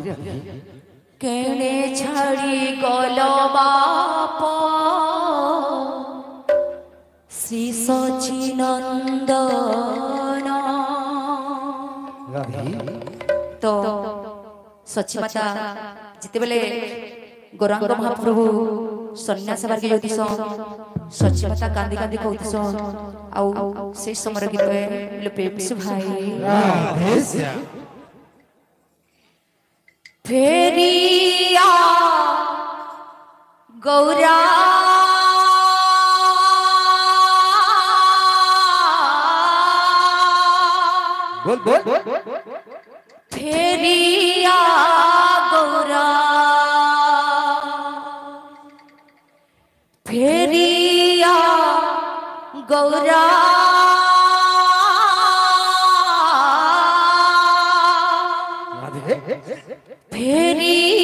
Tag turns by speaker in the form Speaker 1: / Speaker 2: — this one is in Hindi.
Speaker 1: केणे छाड़ी गलो बाप श्री सचिनंदन तो सची माता जिते बेले गौरांग महाप्रभु सन्यास बारके जोतिस सची माता कांदी कांदी कहतिस आउ से समर गीत ले प्रेमसु भाई फेरिया गौरा
Speaker 2: बोल बोल
Speaker 1: फेरिया गौरा फेरिया गौरा फेरिया